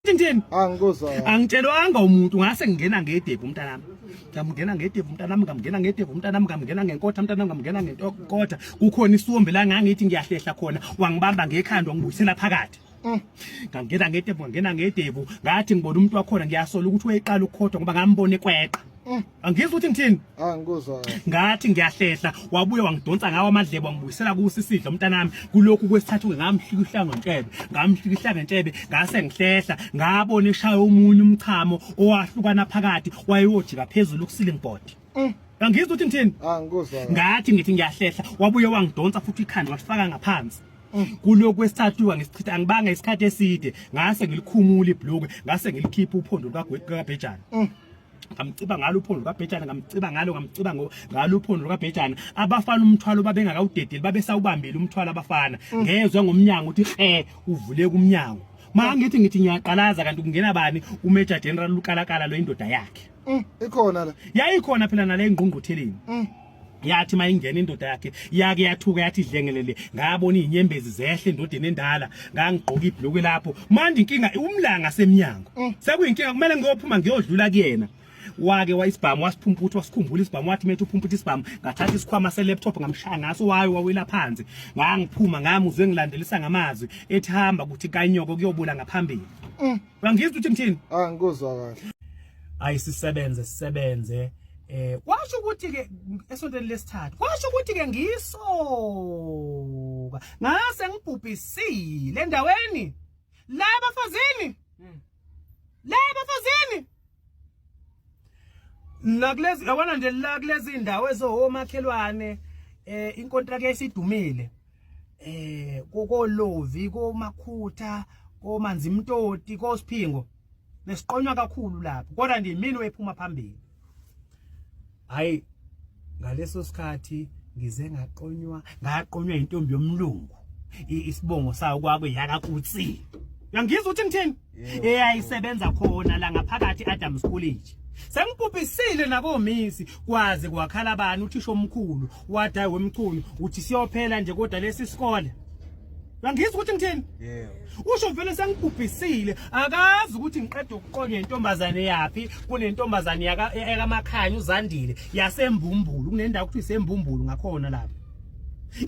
Thingithini? Angikuzwa. Angitshelwanga umuntu ngase ngingena ngedephu umntanami. Ngamngena ngedephu umntanami, ngamngena ngedephu umntanami, ngamngena ngenkotha umntanami, ngamngena ngenkotha. Kukhona isombe la ngangithi ngiyahlehla khona, wangibamba ngekhanda wangibuyisela phakathi. Ngangena ngedephu, ngathi ngibona umuntu wakhona ngiyasola ukuthi uyeqala ukukhoda ngoba ngambone ekweqa. Angizwa ukuthi ngithini? Angikuzwa. Ngathi ngiyahlehla wabuye wangidonsa ngawo amadlebe wangibuyisela kusi isidlo umntanami kulokhu kwesithathu ngamhlika ngentshebe ngase ngihlehla ngabona eshaya umunye umchamo owahlukana phakathi wayeyojika phezulu ku-ceiling board. Angizwa ukuthi ngithini? Angikuzwa. Ngathi ngithi ngiyahlehla wabuye wangidonsa futhi ikhanda wasifaka ngaphansi. Kulokhu kwesithathu ngisichitha angibanga isikhathi eside ngase ngilikhumula ibhlokwe ngase ngilikhipha uphondo kaBhejana. Ngamciba ngalo uphondo kaBhejana ngalo uphondo kaBhejana abafana umthwalo babengakawudedeli babesawubambile umthwalo abafana ngezwe ngomnyango uthi uvule kumnyango mangithi ngiyaqalaza kanti kungena bani uMajor General ukalakala lo indoda yakhe ikhona la yayikhona phela nale ngqungqutheleni yathi mayingena indoda yakhe yake yathuka yathi idlengelele ngabona izinyembezi zehle endodeni endala ngangigqoka ibhlokwe lapho manje inkinga umlanga semnyango sekuyinkinga kumele ngiyophuma ngiyodlula kuyena wake wayisibhamu wasiphumputha wasikhumbula isibhamu wathi methu uphumputha isibhamu ngathatha isikhwama se-laptop ngamshaya ngaso wayo wawela phansi ngangiphuma ngamuzwe ngilandelisa ngamazwi ethi hamba kuthi kanyoko kuyobula ngaphambili. Bangizwa ukuthi ngithini? Angikuzwa kahle. Sisebenze kwasho ukuthi ke esontweni lesithathu kwasho ukuthi ke ngisoka ngase ngibhubhisile endaweni labafazini nakulezi yabona nje la kulezi indawo ezomakhelwane inkontrakt esidumile kokolovi komakhutha komanzi imtoti kosiphingo nesiqonywa kakhulu lapho kodwa nje mina wephuma phambili. Hayi ngaleso sikhathi ngize ngaqonywa intombi yomlungu isibongo sayo kwakwe yakakutsi. Uyangizwa ukuthi ngithini? Eyayisebenza khona la ngaphakathi Adams College. Sengibhubhisile nakomisi kwaze kwakhala bani uthisha omkhulu wadayi wemchunu uthi siyophela nje kodwa lesi sikole. Uyangizwa ukuthi ngithini? Usho vele sengibhubhisile akazi ukuthi ngiqeda ukuqonya intombazane yapi kunentombazane yakamakhanya uZandile yasembumbulu kunendawo ukuthi isembumbulu ngakhona lapho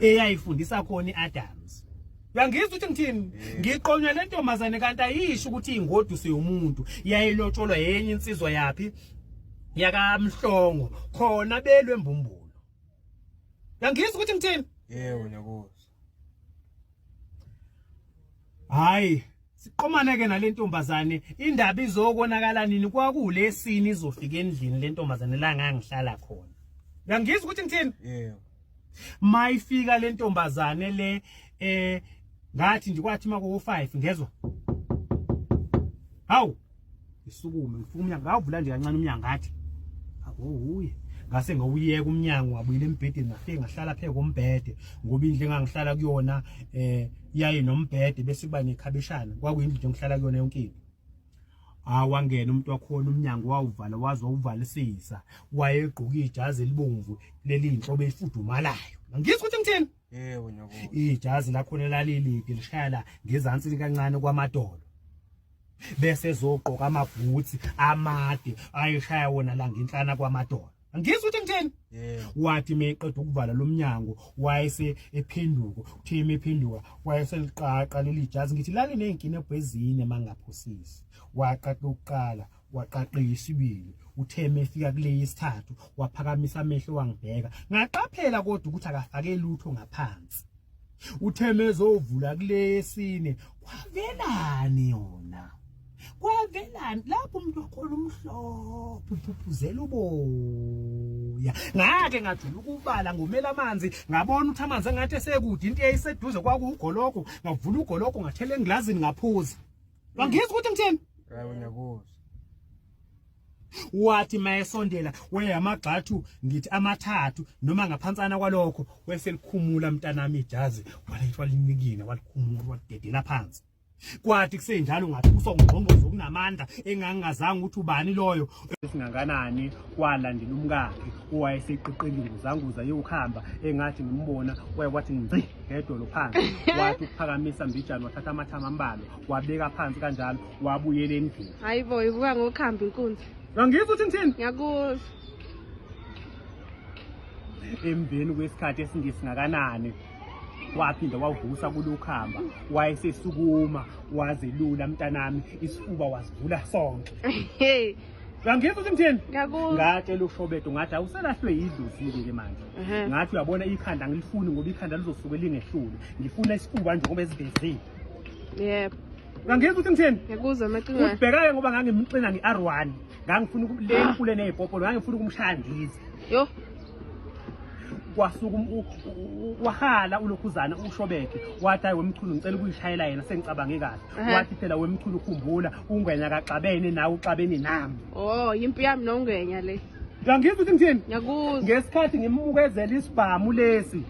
eyayifundisa khona iAdams. Uyangizwa ukuthi ngithini? Ngiqonywa le ntombazane kanti ayisho ukuthi ingodi useyomuntu yayilotsholwa yenye insizwa yapi yakamhlongo khona belwe embumbulu. Uyangizwa ukuthi ngithini? Yebo nyakosi. Hayi siqomane ke nale ntombazane indaba izokonakala nini kwakulesini izofika endlini le ntombazane la ngangihlala khona. Uyangizwa ukuthi ngithini? Yebo. Mayifika le ntombazane le ngathi nje kwathi mako 5 ngezwe hawu isukume ngifuna umnyango ngavula nje kancane umnyango ngathi akuhuye ngase ngawuyeka umnyango wabuyile embhedeni ngafike ngahlala phe kombhede ngoba indle engangihlala kuyona yayi nombhede bese kuba nekhabeshana kwakuyindlu nje ngihlala kuyona yonke. Wangena umuntu wakhona umnyango wawuvala waze wawuvalisisa wayegqoka ijazi elibomvu leli inhlobo efudumalayo. Ngizwe ukuthi ngithini? Yebo nyakosi. Ijazi lakhona lalilide lishaya la ngezansi kancane kwamadolo bese ezogqoka amabhutsi amade ayishaya wona la ngenhlana kwamadolo. Ngizwe ukuthi ngithini? Wathi meqeda ukuvala lo mnyango wayese ephenduka utheme ephenduka wayeseliqaqa leli jazi ngithi lali nenkinebho ezine mangaphosisi waqaqa ukuqala waqaqa isibili utheme efika kule yesithathu waphakamisa amehlo wangibheka ngaqaphela kodwa ukuthi akafake lutho ngaphansi utheme ezovula kule yesine kwavelani yona kwavelani lapho umuntu wakhona umhlophe uphuphuzela uboya ngake ngajula ukubala ngomela amanzi ngabona ukuthi amanzi engathi esekude into eyayiseduze kwakugoloko ngavula ugoloko ngathela englazini ngaphuza. Bangizwa ukuthi ngithini? Hayi nyakosi. Wathi mayesondela weyamagxathu ngithi amathathu noma ngaphansana kwalokho weselikhumula mntanami ijazi walithwa linikina walikhumula wadedela phansi kwathi kusenjalo ngathi usongqongqozo kunamandla engangazange ukuthi ubani loyo esingakanani kwalandela umkakhe owayeseqeqeli nguzanguza yokuhamba engathi ngimbona wathi ngci ngedolo phansi wathi ukuphakamisa mbijana wathatha amathama ambalwa wabeka phansi kanjalo wabuyela endlini. Hayibo ivuka ngokuhamba inkunzi. Ngangizwa ukuthi ngithini? Ngiyakuzwa. Emveni kwesikhathi esingesingakanani waphinda wavusa kulukhamba wayesesukuma wazelula mntanami isifuba wasivula sonke. Hey. Ngangizwa ukuthi ngithini? Ngiyakuzwa. Ngatshela uShobedo ngathi awuselahlwe yidlozi ke manje. Ngathi uyabona ikhanda ngilifuni ngoba ikhanda lizosuke lingehlule. Ngifuna isifuba nje ngoba esivezile. Yebo. Ngangizwa ukuthi ngithini? Ngiyakuzwa maqinga. Ubhekayo ngoba ngangimxina ngeR1. Ngangifuna le nkule nezipopolo ngangifuna ukumshandiza. Yo. Kwasuka wahala ulokhuzana uShobeke wathi ayi wemchunu ngicela ukuyishayela yena sengicabange kahle wathi phela wemchunu ukhumbula ungwenya kaXabene nawe uXabene nami. Oh impi yami nongwenya le. Ngangizwa ukuthi ngithini? Ngiyakuzwa. Ngesikhathi ngimbukezela isibhamu lesi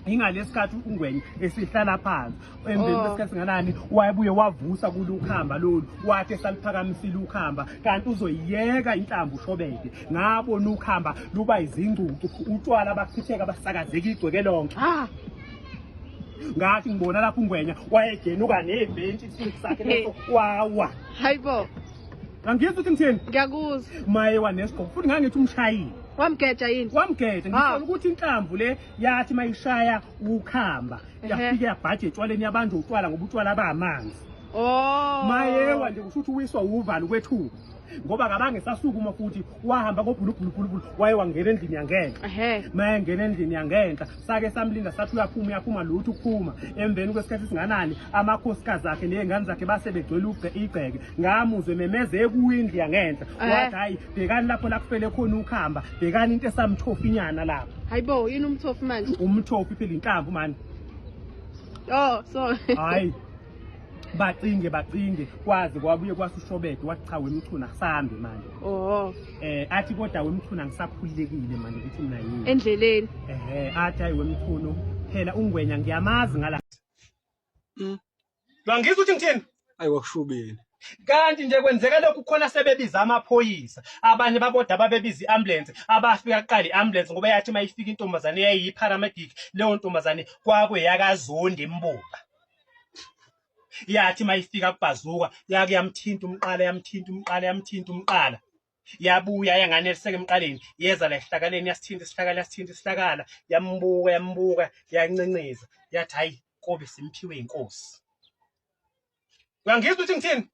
ingalesikhathi ungwenya esihlala phansi emveni kwesikhathi nganani wayebuye wavusa kulukhamba lolu wathi esaliphakamisile ukhamba kanti uzoyiyeka inhlamvu uShobeke ngabona ukhamba luba izingcucu utshwala bakuthitheka basakazeka igcweke lonke. Ngathi ngibona lapho ungwenya wayegenuka nebhentshi sakhe leso wawa. Hayibo. Ngangizwa ukuthi ngithini? Ngiyakuzwa. Maye wanesigqoko futhi ngangithi umshayeli. Wamgeja yini? Wamgeja ngithola ukuthi inhlamvu le yathi mayishaya ukhamba yafika yabhaje etshwaleni yabantu utshwala ngoba utshwala bamanzi. Mayewa nje kusho ukuthi uwiswa uvalo kwethuba ngoba kabange sasukuma futhi wahamba ngobhulubhulu waye wangena endlini yangenhla. Maye ngena endlini yangenhla sake samlinda sathi uyaphuma lutho ukuphuma emveni kwesikhathi singanani amakhosikazi akhe nezingane zakhe base begcwele igceke ngamuzwe memeze kuindli yangenhla wathi hayi bhekani lapho lakufele khona ukhamba bhekani into esamthofi inyana lapho. Hayibo yini umthofi manje? Umthofi phela inhlamvu manje. Oh so hayi bacinge kwazi kwabuye kwasuShobede wathi cha wemchuna kusambe manje. Athi kodwa wemchuna ngisakhululekile manje ukuthi mina yini endleleni. Athi hayi wemchunu phela ungwenya ngiyamazi ngala. Ngangizwa ukuthi ngithini? Hayi wakushubeni. Kanti nje kwenzeka lokhu khona sebebiza amaphoyisa abanye baboda babebiza iambulance abafika kuqala iambulance ngoba yathi mayifika intombazane yayiparamedic leyo ntombazane kwakwe yakaZondi Mbuka. Yathi mayifika kubhazuka yake yamthinta umqala yabuya yanganeliseke emqaleni yeza la esihlakaleni yasithinta isihlakala yambuka yancenceza yathi hayi kobe simphiwe inkosi. Ngangizwa ukuthi ngithini?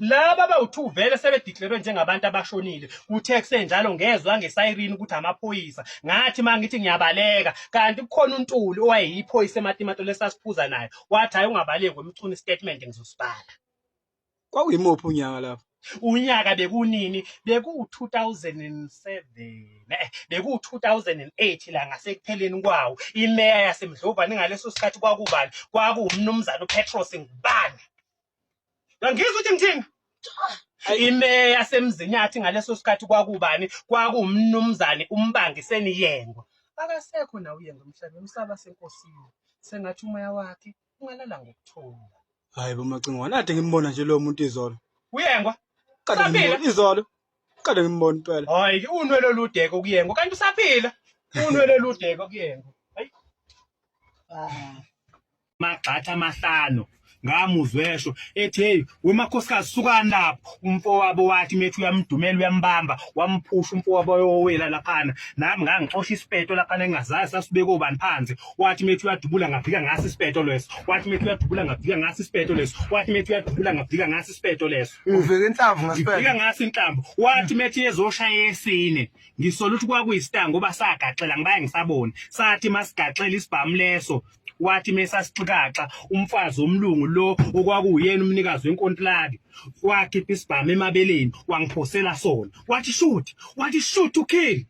Laba bawu2 vele sebedeclare njengabantu abashonile kuthe kusenjalo ngezwe ngesiren ukuthi amaphoyisa ngathi mangithi ngiyabaleka kanti kukhona uNtuli owayeyiphoyisa eMatimato lesasiphuza naye wathi hayi ungabaleki wemchuni statement ngizosibhala. Kwakuyimuphi unyaka lapho? Unyaka bekunini beku2007 beku2008 la ngasekupheleni kwawo imeya yaseMdlovane ngaleso sikhathi kwakubani kwakuumnumzana uPetros Ngubane. Ngangizwa ukuthi ngithini? Imeya yaseMzinyathi ngaleso sikhathi kwakubani kwakuumnumzane uMbangiseni Yengwa. Akasekho nawe uYengwa emhlabeni umhlaba senkosini sengathi umoya wakhe ungalala ngokuthola. Hayi bomacingwane ade ngimbona nje lo muntu izolo. uYengwa Saphila izolo. Kade ngimbona impela. Hayi unwele oludeko kuYengwa kanti usaphila. Unwele oludeko kuYengwa. Hayi. Magxatha amahlano ngamuzwesho ethi hey wemakhosikazi sukani lapho umfowabo wathi methu uyamdumela uyambamba wamphusha umfowabo yowela laphana nami ngangixosha isipeto laphana engazazi sasibeke obani phansi wathi methu uyadubula ngafika ngasi isipeto leso wathi methu uyadubula ngafika ngasi isipeto leso wathi methu uyadubula ngafika ngasi isipeto leso uveke inhlamvu ngasipeto ngifika ngasi inhlamvu wathi methu ezoshaya yesine ngisola ukuthi kwakuyisitanga ngoba sagaxela ngibaye ngisabona sathi masigaxela isibhamu leso wathi mesasixikaxa umfazi omlungu lo okwakuyena umnikazi wenkontilaki wakhipha isibhamu emabeleni wangiphosela sona wathi shoot to kill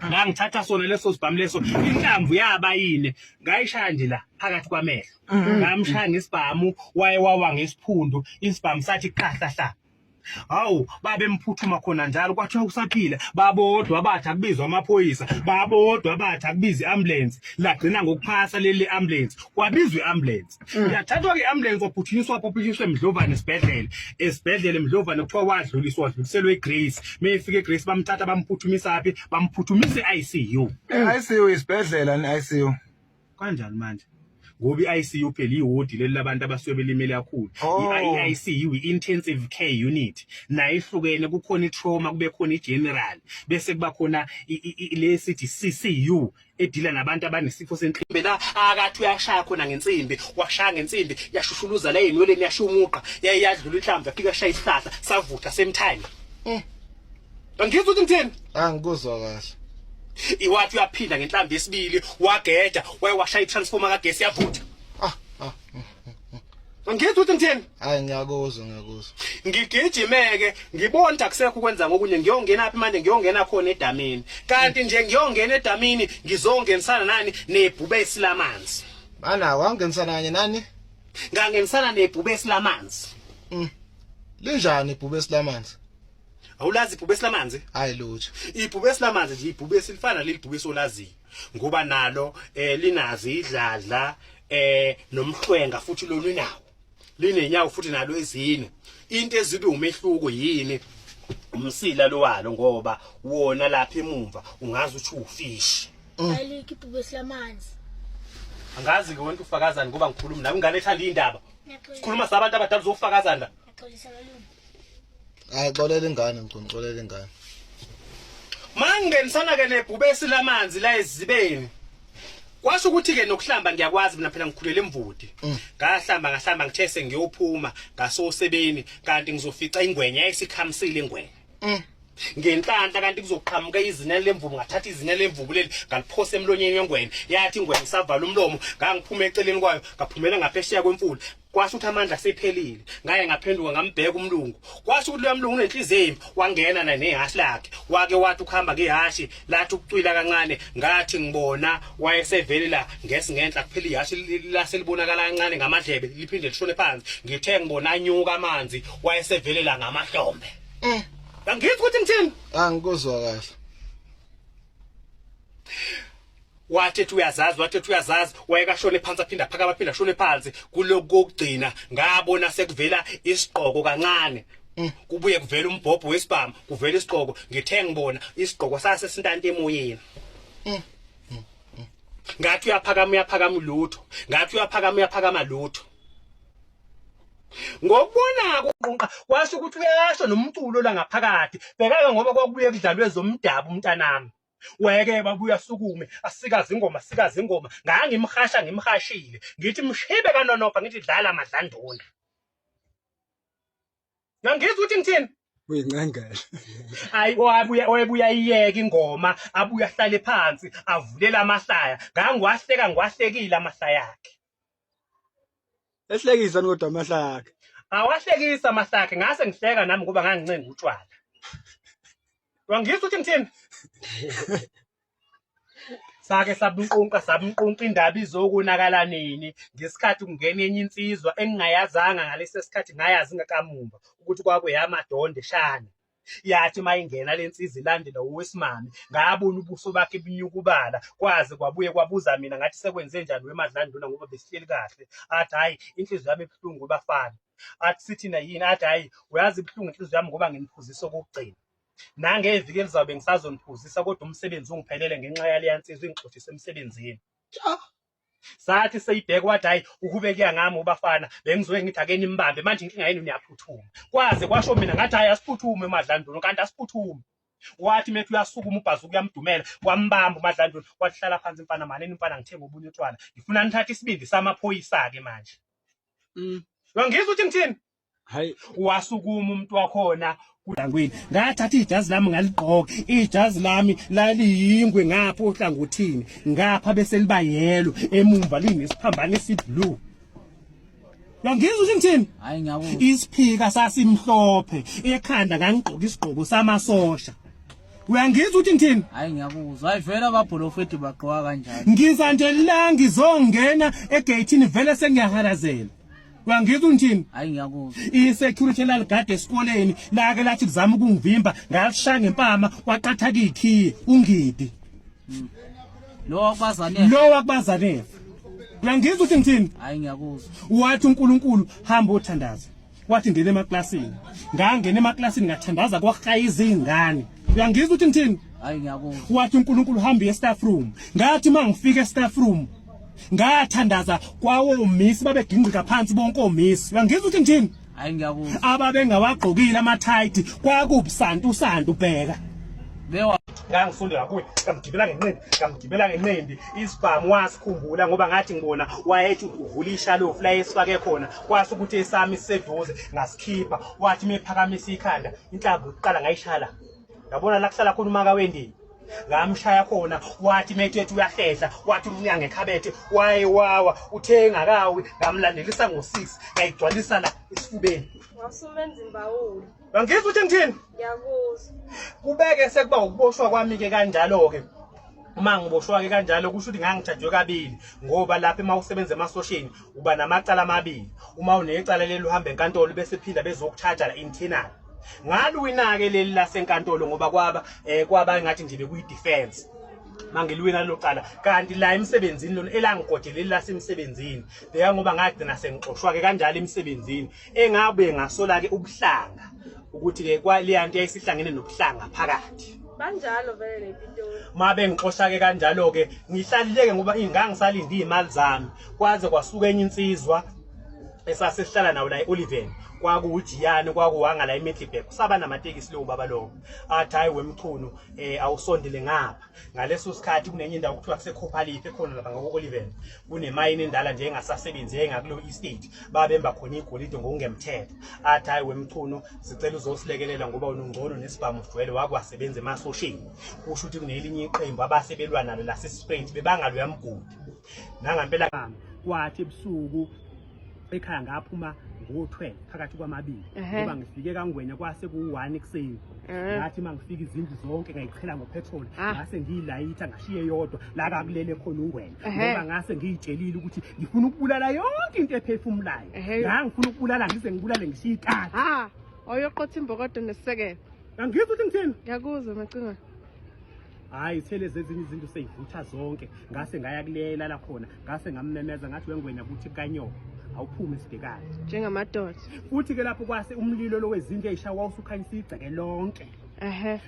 ngangithatha sona leso sibhamu leso inhlamvu yaba yine ngayishaya nje la phakathi kwamehlo ngamshaya ngesibhamu waye wawa ngesiphundu isibhamu sathi qahlahla Hawu babe mphuthuma khona njalo kwathiwa usaphila babodwa bathi akubizwa amaphoyisa babodwa bathi akubiza iambulance lagcina ngokuphasa leli ambulance kwabizwa iambulance yathathwa ke iambulance waphuthunyiswa eMdlovane esibhedlela eMdlovane kuthiwa wadluliselwe eGrace mayefika eGrace bamthatha bamphuthumisa phi bamphuthumisa eICU ICU isibhedlela neICU kanjani manje ngoba iICU phela iwodi leli labantu abasuke belimele kakhulu iICU intensive care unit nayo ihlukene kukhona itrauma kube khona igeneral bese kuba khona lesithi CCU edila nabantu abanesifo senhliziyo la akathi uyashaya khona ngensimbi washaya ngensimbi yashushuluza la enweleni yashumuqa yayadlula inhlamvu afika shaya isihlahla savutha same time ngizwe ukuthi ngithini angikuzwa kahle iwathi uyaphinda ngenhlamvu yesibili wageja washaya itransformer kagesi yavutha ngizwe ukuthi ngithini hayi ngiyakuzwa ngigijimeke ngibona akusekho ukwenza ngokunye ngiyongena apha manje ngiyongena khona edamini kanti nje ngiyongena edamini ngizongenisana nani nebhubesi lamanzi bana wangenisana nani ngangenisana nebhubesi lamanzi linjani ibhubesi lamanzi awulazi ibhubesi lamanzi hayi lutho ibhubesi lamanzi nje ibhubesi lifana leli bhubesi olaziyo ngoba nalo linazi idladla nomhlwenga futhi lo linawo linenyawo futhi nalo ezine into ezibe umehluko yini umsila lo walo ngoba wona lapha emumva ungazi uthi ufish ayikho ibhubesi lamanzi angazi ke wonke ufakazana ngoba ngikhuluma nawe ingane ethanda indaba sikhuluma sabantu abadala uzofakazana la yaxolisa kalungu hayi xolela ingane ngicela ingane mangenisana ke nebhubesi lamanzi la ezibeni kwasho ukuthi ke nokuhlamba ngiyakwazi mina phela ngikhulele emvudi ngahlamba ngithese ngiyophuma ngasosebeni kanti ngizofica ingwenya esikhamisile ingwenya ngenhlanta kanti kuzoqhamuka izina lemvubu ngathatha izina lemvubu leli ngaliphose emlonyeni wengwenya yathi ingwenya isavala umlomo ngangiphuma eceleni kwayo ngaphumela ngaphesheya kwemfula kwasho ukuthi amandla asephelile ngaye ngaphenduka ngambheka umlungu kwasho ukuthi lo mlungu unenhliziyo wangena nehashi lakhe wake wathi ukuhamba ngehashi lathi ukucwila kancane ngathi ngibona wayesevele la ngesingenhla kuphela ihashi laselibonakala kancane ngamadlebe liphinde lishone phansi ngithe ngibona anyuka amanzi wayesevele la ngamahlombe ngizwe ukuthi ngithini angikuzwa kahle wathi uyazazi wayekashone phansi aphinda phaka aphinda shone phansi kuloko kokugcina ngabona sekuvela isigqoko kancane kubuye kuvela umbhobho wesibhamu kuvela isigqoko ngithe ngibona isigqoko sasesintanta emoyeni ngathi uyaphakama lutho ngathi uyaphakama lutho ngokubona kuqunqa kwasho ukuthi uyasho nomculo la ngaphakathi bhekake ngoba kwakubuye kudlalwe zomdabu umntanami weke babuya sukume asikaze ingoma ngangimhasha ngimhashile ngithi mshibe kanonoka ngithi dlala amadlanduna ngangizwe ukuthi ngithini uyingangala hayi wabuya iyeke ingoma abuya ahlale phansi avulela amahlaya ngiwahlekile amahlaya akhe ehlekisa kodwa amahlaya akhe awahlekisa amahlaya akhe ngase ngihleka nami ngoba ngangincenga utshwala wangizwe ukuthi ngithini sake sabunqunqa indaba izokunakala nini ngesikhathi kungena enye insizwa engingayazanga ngalesi sikhathi ngayazi ngakamumva ukuthi kwakwe yamadonde shana yathi mayingena lensizwa ilandela owesimami ngabona ubuso bakhe binyukubala kwaze kwabuye kwabuza mina ngathi sekwenze njani wemadlanduna ngoba besihleli kahle athi hayi inhliziyo yami ebhlungu bafana athi sithi na yini athi hayi uyazi ibhlungu inhliziyo yami ngoba nginiphuzisa okugcina nangeviki elizabe ngisazoniphuzisa kodwa umsebenzi ungiphelele ngenxa yale yansizwa ingixothisa emsebenzini sathi seyibheka wathi hayi ukubeka ngami ubafana bengizoke ngithi ake nimbambe manje inkinga yenu niyaphuthuma kwaze kwasho mina ngathi hayi asiphuthume emadlanduna kanti asiphuthume wathi methu uyasukuma ubhazuka uyamdumela wambamba umadlanduna wathi hlala phansi mfana maneni mfana ngithenga obunye utshwala ngifuna nithathe isibindi samaphoyisa ke manje ngizwe ukuthi ngithini hayi wasukuma umuntu wakhona kudangweni ngathatha ijazi lami ngaligqoka ijazi lami laliyingwe ngapha ohlangothini ngapha bese liba yellow emumva linesiphambano esiblue ngizwe ukuthi ngithini hayi ngiyabona isiphika sasimhlophe ekhanda ngangigqoka isigqoko samasosha uyangizwa ukuthi ngithini hayi ngiyabuzwa hayi vele ababholofethi bagqoka kanjani ngiza nje la ngizongena egate vele sengiyahalazela Uyangizwa ngithini? Hayi ngiyakuzwa. I-security laligade esikoleni lake lathi kuzama ukungivimba ngalishaya ngempama waqatha kikhiye ungidi. Lo wakwazane. Lo wakubazanele. Uyangizwa ukuthi ngithini? Hayi ngiyakuzwa. Wathi uNkulunkulu hamba othandaza. Wathi ngene emaklasini. Ngangena emaklasini ngathandaza kwahaya izingane. Uyangizwa ukuthi ngithini? Hayi ngiyakuzwa. Wathi uNkulunkulu hamba e-staff room. Ngathi mangifika e-staff room ngathandaza kwawo umisi babegingqika phansi bonke omisi. Uyangizwa ukuthi ngithini? Hayi ngiyakuzwa. Ababengawagqokile amathayithi kwakubusantu usantu bheka. Bewa Ngangifunda kuye ngamgibela ngenqindi isibhamu wasikhumbula ngoba ngathi ngibona wayethi uvula ishalofu la esifake khona kwase ukuthi esami siseduze ngasikhipha wathi mephakamisa ikhanda inhlamvu uqala ngayishala yabona la kuhlala khona umaka wendini ngamshaya khona wathi methethu uyahlehla wathi unya ngekhabethe wayewawa uthenga kawe ngamlandelisa ngo6 ngayigcwalisa la esifubeni Wasumenza imbawuli. Ngizwe ukuthi ngithini? Ngiyakuzwa. Kubeke sekuba ukuboshwa kwami ke kanjalo ke. Uma ngiboshwa ke kanjalo kusho ukuthi ngangijajwe kabili ngoba lapha emawusebenza emasosheni uba namacala amabili. Uma unecala leli uhamba enkantolo bese phinda bezokuthatha la internal. Ngaluwina ke leli lasenkantolo ngoba kwaba ngathi nje bekuyi defense. Mangiluwina lo cala kanti la emsebenzini lona elangigodeleli lasemsebenzini beka ngoba ngagcina sengixoshwa ke kanjalo emsebenzini engabe ngasola ke ubuhlanga ukuthi ke kwaleyanto yayisihlangene nobuhlanga phakathi Banjalo vele lePitoli. mabe ngixosha ke kanjalo ke ngihlalileke ngoba ingangisalinde izimali zami kwaze kwasuka enye insizwa esasihlala nawo la eOliven kwakuujiyani kwakuwanga la eMiddelburg kusaba namatekisi lo baba lo athi hayi wemchunu awusondele ngapha ngaleso sikhathi kunenye indawo kuthiwa kusekhophaliphe khona lapha ngoOliven kunemayini endala nje engasasebenzi engakulo estate babemba khona igolide ngokungemthetho athi hayi wemchunu sicela uzosilekelela ngoba unongcono nesibhamu jwele wakwasebenza emasosheni kusho ukuthi kunelinye iqembu abasebelwa nalo la seSprint bebangalo yamgudi nangampela kwathi ebusuku ekhaya ngaphuma ngo12 phakathi kwamabili ngoba ngifike kaNgwenya kwase ku1 ekseni ngathi mangifika izindlu zonke ngayichela ngopetrol ngase ngiyilayitha ngashiye yodwa la kakulele khona uNgwenya ngoba ngase ngiyitshelile ukuthi ngifuna ukubulala yonke into ephefumulayo ngangifuna ukubulala ngize ngibulale ngishiyithatha Oyoqotha imbokodo nesisekelo. Ngizwe ukuthi ngithini? Ngiyakuzwa macingwane. Hayi thele zezinye izinto seyivutha zonke ngase ngaya kulela la khona ngase ngamemeza ngathi weNgwenya ukuthi kanyoka awuphume sibhekane Njengamadoda. futhi ke lapho kwase umlilo lo wezinto eyishawa usukhanyisa igceke lonke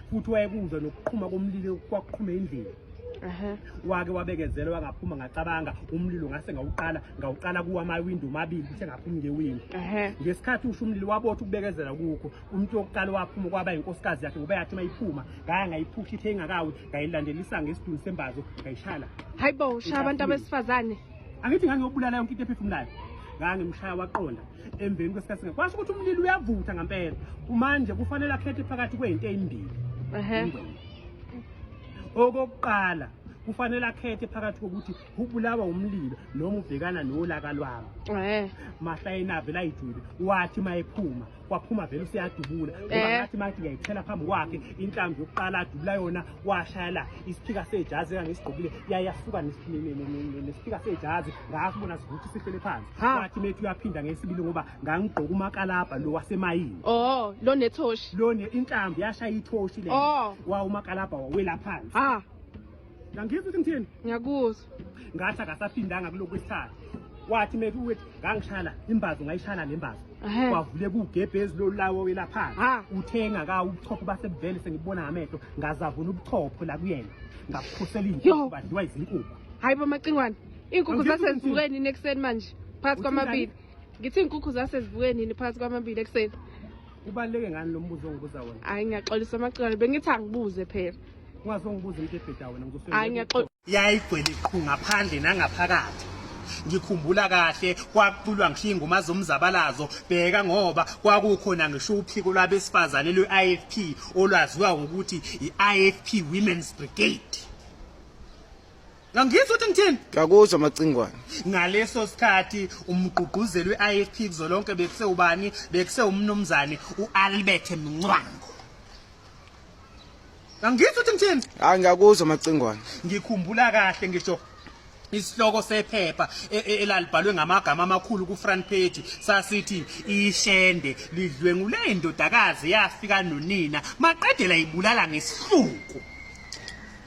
futhi wayekuzwa nokuqhuma komlilo kwakuqhume endlini wake wabekezela wangaphuma ngacabanga umlilo ngase ngawuqala kuwa ama-window mabili kuthe ngaphumi ngewindi ngesikhathi usho umlilo wabotha ukubekezela kukho umuntu wokuqala waphuma kwaba inkosikazi yakhe ngoba yathi mayiphuma ngaya ngayiphusha ithe ingakawi ngayilandelisa ngesiduli sembazo ngayishala Hayibo ushaya abantu abesifazane. angithi ngangiyobulala yonke into ephefumulayo ngangimshaya waqonda emveni kwesikhathi kwasho ukuthi umlilo uyavutha ngempela manje kufanele akhethe phakathi kweinto ezimbili okokuqala kufanele akhethe phakathi kokuthi ubulawa umlilo noma ubhekana nolaka lwami mahla enave layijule wathi mayephuma kwaphuma vele usiyadubula ngoba ngathi mathi ngiyayithela phambi kwakhe inhlamvu yokuqala adubula yona washaya la isiphika sejazi engangisigqokile yayasuka nesiphika sejazi ngakubona sivuthi sihlele phansi wathi methi uyaphinda ngesibili ngoba ngangigqoka umakalabha lo wasemayini Lo nethoshi. lone inhlamvu yashaya ithoshi le wa umakalabha wawela phansi ngizwe ukuthi ngithini? Ngiyakuzwa. Ngathi akasaphindanga kuloko kwesithathu wathi methi uthi ngangishala imbazo ngayishala lembazo kwavule kugebhezi lo lawo welapha uthenga ka ubuchopho basebuvele sengibona ngamehlo ngazavuna ubuchopho la kuyena ngakuphosela inkukhu badliwa izinkukhu Hayibo macingwane. Inkukhu zasezivukeni nini ekseni manje phakathi kwamabili. Ngithi inkukhu zasezivukeni nini phakathi kwamabili ekseni. Kubaleke ngani lo mbuzo ongibuza wona? Hayi ngiyaxolisa macingwane bengithi angibuze phela. Ungazongibuza into ebheda wena ngizosho. Hayi ngiyaxolisa. Yayigcwele iqhu ngaphandle nangaphakathi. Ngikhumbula kahle kwakuculwa ngishiya ingoma zomzabalazo bheka ngoba kwakukhona ngisho uphiko lwabesifazane lwe-IFP olwaziwa ngokuthi i-IFP Women's Brigade. Ngizwe ukuthi ngithini? Ngiyakuzwa macingwane. Ngaleso sikhathi umgqugquzeli we-IFP kuzolonke bekuse ubani bekuse umnumzane uAlbert Mncwango. Ngizwe ukuthi ngithini? Hayi ngiyakuzwa macingwane. Ngikhumbula kahle ngisho isihloko sephepha elalibhalwe ngamagama amakhulu ku front page sasithi ishende lidlwengule indodakazi yafika nonina maqedela ibulala ngesihluku.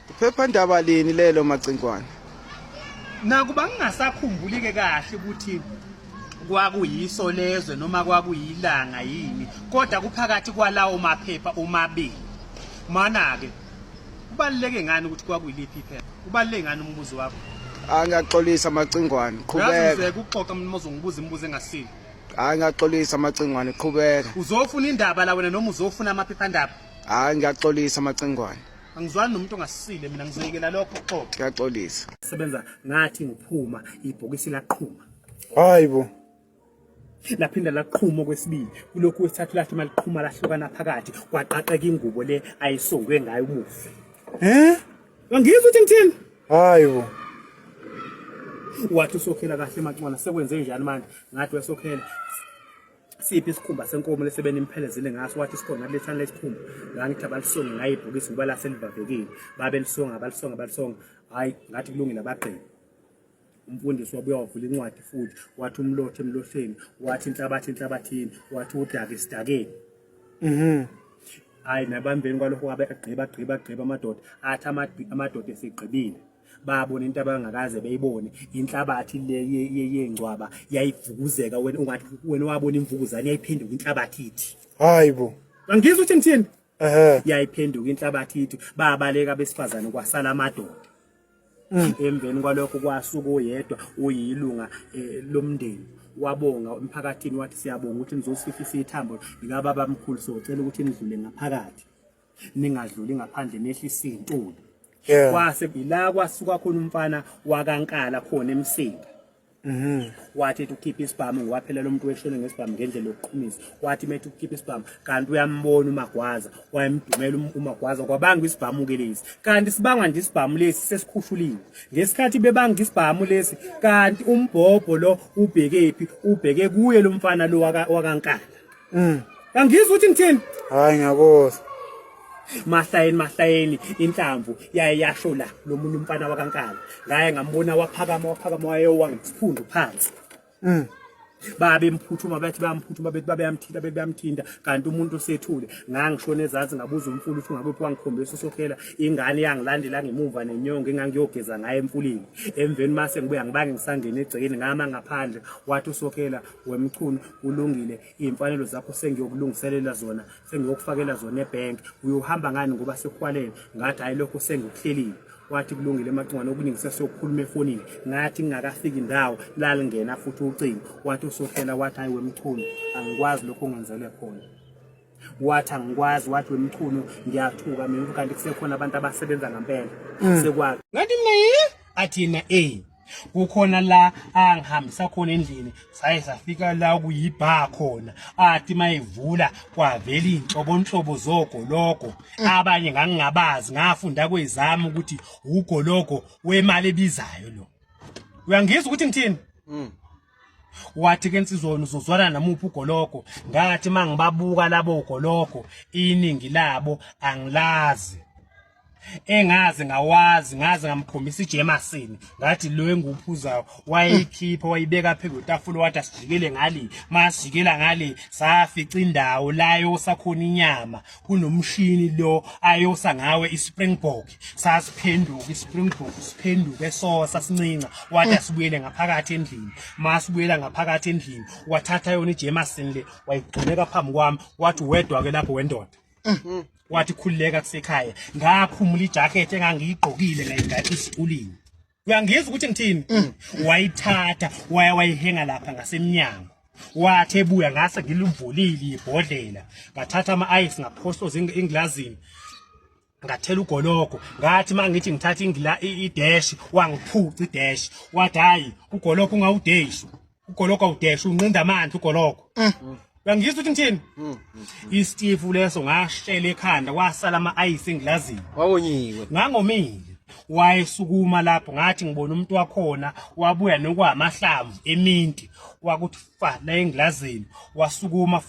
Iphephandaba lini lelo Macingwane? Nakuba ngingasakhumbuli ke kahle ukuthi kwakuyiso lezwe noma kwakuyilanga yini kodwa kuphakathi kwalawo maphepha omabili. Mana ke kubaluleke ngani ukuthi kwakuyiliphi iphepha? Kubaluleke ngani umbuzo wakho? Angaxolisa Macingwane, qhubeka. Yazi ukuxoxa umuntu uzongibuza imibuzo engasile. Angaxolisa Macingwane, qhubeka. Uzofuna indaba la wena noma uzofuna amaphephandaba? Ngiyaxolisa Macingwane. Angizwani nomuntu ongasisile mina ngizoyekela lokho xoxa. Ngiyaxolisa. Sebenza ngathi ngiphuma ibhokisi laqhuma. Hayibo. Laphinda laqhuma okwesibili kulokhu wesithathu lathi maliqhuma lahlukana phakathi kwaqaqeka ingubo le ayisongwe ngayo umufi. Angizwa ukuthi ngithini? Hayibo. Wathi usokhela kahle Macingwane sekwenze njani manje? Ngathi wesokhela siphi isikhumba senkomo lesebeni imphelezile ngaso wathi isikhona lethana lesikhumba ngangithi abalisonge ngayi ibhokisi ngoba laselivavekile babelisonga balisonga hayi ngathi kulungile abaqhele. Umfundisi wabuya wavula incwadi futhi wathi umlothe emlohleni wathi inhlabathi enhlabathini wathi udaka esidakeni. Hayi nabambeni kwalokho abagqiba amadoda athi amadoda esigqibile babona into abangakaze beyibone inhlabathi le yengcwaba yayivukuzeka ungathi wena wabona imvukuzane yayiphenduka inhlabathi ithi. Hayibo. Angizwa ukuthi ngithini? Yayiphenduka inhlabathi ithi babaleka abesifazane kwasala amadoda. Emveni kwalokho kwasuka oyedwa uyilunga lomndeni wabonga emphakathini wathi siyabonga ukuthi nizosifisa ithambo likababa omkhulu socela ukuthi nidlule ngaphakathi ningadluli ngaphandle nehlisa intuli. Kwase bila kwasuka khona umfana wakankala khona emsinga. Wathi ukukhipha isibhamu ngowaphela lo muntu weshone ngesibhamu ngendlela yokuqhumisa wathi methu ukukhipha isibhamu kanti uyambona uMagwaza wayemdumela uMagwaza kwabanga isibhamu ke lesi kanti sibangwa nje isibhamu lesi sesikhushulile ngesikhathi bebanga isibhamu lesi kanti umbhobho lo ubhekephi ubheke kuye lo mfana lo wakankala. Angizwa ukuthi ngithini? Hayi ngiyabona. Mahlayeni inhlamvu yayasho la lo muntu umfana wakankala ngaye ngambona waphakama wayewa ngesiphundu phansi. Babe mphuthuma bathi bayamthinta kanti umuntu osethule ngangishona ezansi ngabuza umfulu ukuthi ngabe wangikhombisa usokhela ingane yangilandela ngemuva nenyongo engangiyogeza ngaye emfulini emveni mase ngibuya ngibange ngisangena egcekeni ngama ngaphandle wathi usokhela wemchunu ulungile imfanelo zakho sengiyokulungiselela zona sengiyokufakela zona ebank uyohamba ngani ngoba sekukhwalele ngathi hayi lokho sengikuhlelile. Wathi kulungile Macingwane okuningi sesiyokhuluma efonini ngathi ngingakafika indawo lalingena futhi ucingo wathi usokhela wathi hayi wemchunu angikwazi lokho ongenzele khona wathi angikwazi wathi wemchunu ngiyathuka mina kanti kusekhona abantu abasebenza ngempela sekwazi ngathi mina athina kukhona la angihambisa khona endlini saye safika la kuyibar khona athi mayivula kwavela inhlobonhlobo zogoloko abanye ngangingabazi ngafunda kwezami ukuthi ugoloko wemali ebizayo lo. Uyangizwa ukuthi ngithini? Wathi ke insizona uzozwana namuphi ugoloko ngathi mangibabuka labo ugoloko iningi labo angilazi. Engaze ngawazi ngaze ngamkhombisa iJemasini ngathi lo enguphuzayo wayikhipha wayibeka phezu kwetafula wathi asijikele ngale masijikela ngale safica indawo la yosakhona inyama kunomshini lo ayosa ngawe iSpringbok sasiphenduka iSpringbok siphenduka esosa sincinca wathi asibuyele ngaphakathi endlini masibuyela ngaphakathi endlini wathatha yona iJemasini le wayigcineka phambi kwami wathi wedwa ke lapho wendoda. Wathi khulileka kusekhaya ngaphumula ijacket engangiyigqokile ngayingathi isitulini. Uyangizwa ukuthi ngithini? Wayithatha wayihenga lapha ngasemnyango wathi ebuya ngase ngilivulile ibhodlela ngathatha ama-ice ngaphostoza inglazini ngathela ugoloko ngathi mangithi ngithatha idash wangiphuca idash wathi hayi ugoloko ungawudeshi ugoloko awudeshi unqinda amanzi ugoloko. Uyangizwa ukuthi ngithini? Istifu leso ngashela ekhanda wasala ama-ice englazini. Wawonyiwe. Ngangomile. Wayesukuma lapho ngathi ngibona umuntu wakhona wabuya nokwamahlamvu eminti wakuthi fa la englazini wasukuma